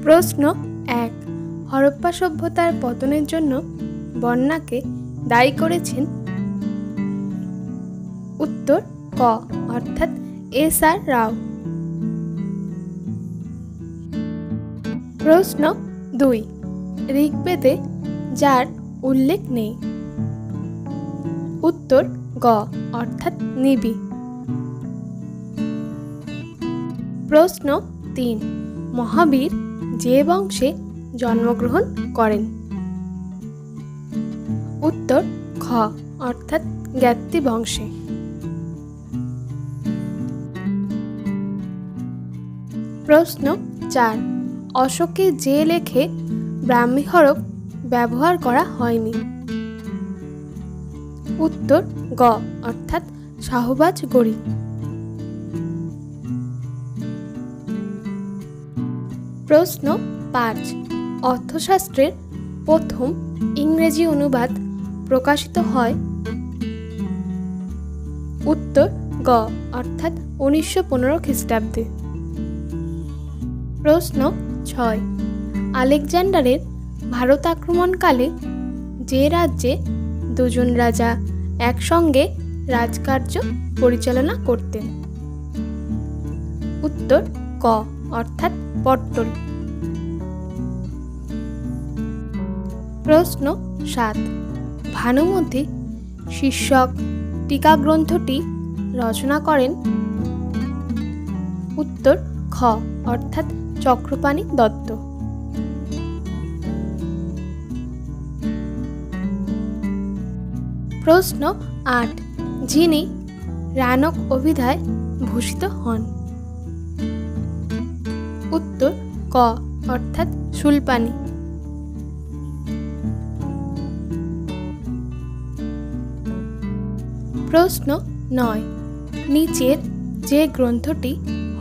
প্রশ্ন ১। হরপ্পা সভ্যতার পতনের জন্য বন্যাকে দায়ী করেছেন? উত্তর ক অর্থাৎ এস.আর. রাও। প্রশ্ন ২। ঋগ্বেদে যার উল্লেখ নেই? উত্তর গ অর্থাৎ নিবি। প্রশ্ন ৩। মহাবীর যে বংশে জন্মগ্রহণ করেন? উত্তর খ অর্থাৎ জ্ঞাতি বংশে। প্রশ্ন ৪। অশোকে যে লেখে ব্রাহ্মী হরফ ব্যবহার করা হয়নি? উত্তর গ অর্থাৎ শাহবাজ গড়ি। প্রশ্ন ৫। অর্থশাস্ত্রের প্রথম ইংরেজি অনুবাদ প্রকাশিত হয়? উত্তর গ অর্থাৎ ১৯১৫ খ্রিস্টাব্দে। প্রশ্ন ৬। আলেকজান্ডারের ভারত আক্রমণকালে যে রাজ্যে দুজন রাজা একসঙ্গে রাজকার্য পরিচালনা করতেন? উত্তর ক অর্থাৎ পট্টল। প্রশ্ন ৭। ভানুমতি শীর্ষক টিকা গ্রন্থটি রচনা করেন? উত্তর খ অর্থাৎ চক্রপাণি দত্ত। প্রশ্ন ৮। যিনি রানক অভিধায় ভূষিত হন? উত্তর ক অর্থাৎ শূলপাণি। প্রশ্ন ৯। নিচের যে গ্রন্থটি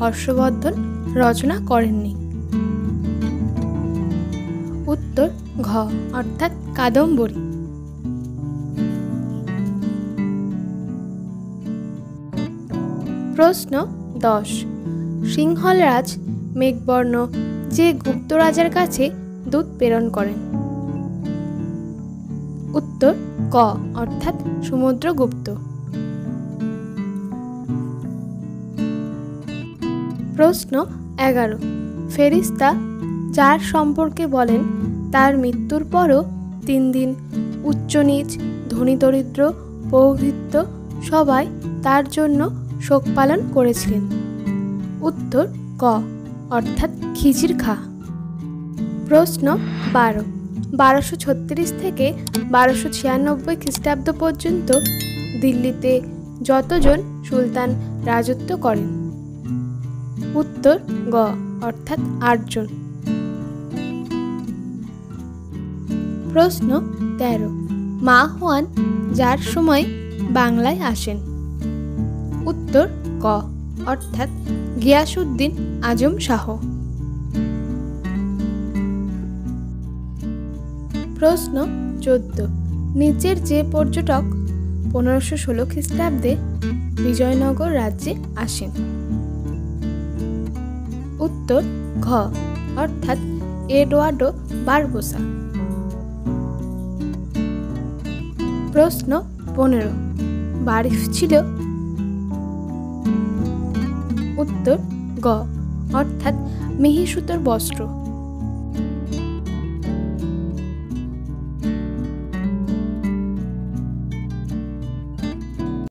হর্ষবর্ধন রচনা করেননি? উত্তর ঘ অর্থাৎ কাদম্বরী। প্রশ্ন ১০। সিংহলরাজ মেঘবর্ণ যে গুপ্ত রাজার কাছে দূত প্রেরণ করেন? উত্তর ক অর্থাৎ সমুদ্রগুপ্ত। প্রশ্ন ১১। ফেরিস্তা যার সম্পর্কে বলেন তার মৃত্যুর পরও ৩ দিন উচ্চ নীচ ধনী দরিদ্র পৌরহিত্য সবাই তার জন্য শোক পালন করেছিলেন? উত্তর ক অর্থাৎ খিজির খা। প্রশ্ন ১২। ১২৩৬ থেকে ১২৯৬ খ্রিস্টাব্দ পর্যন্ত দিল্লিতে যতজন সুলতান রাজত্ব করেন? উত্তর গ অর্থাৎ ৮ জন। প্রশ্ন ১৩। মা হুয়ান যার সময় বাংলায় আসেন? উত্তর ক অর্থাৎ গিয়াসউদ্দিন আজম শাহ। প্রশ্ন ১৪। নিচের যে পর্যটক ১৫১৬ খ্রিস্টাব্দে বিজয়নগর রাজ্যে আসেন? উত্তর ঘ অর্থাৎ এডওয়ার্ডো বারবোসা। প্রশ্ন ১৫। বারিফ ছিল? উত্তর গ অর্থাৎ মিহি সুতোর বস্ত্র।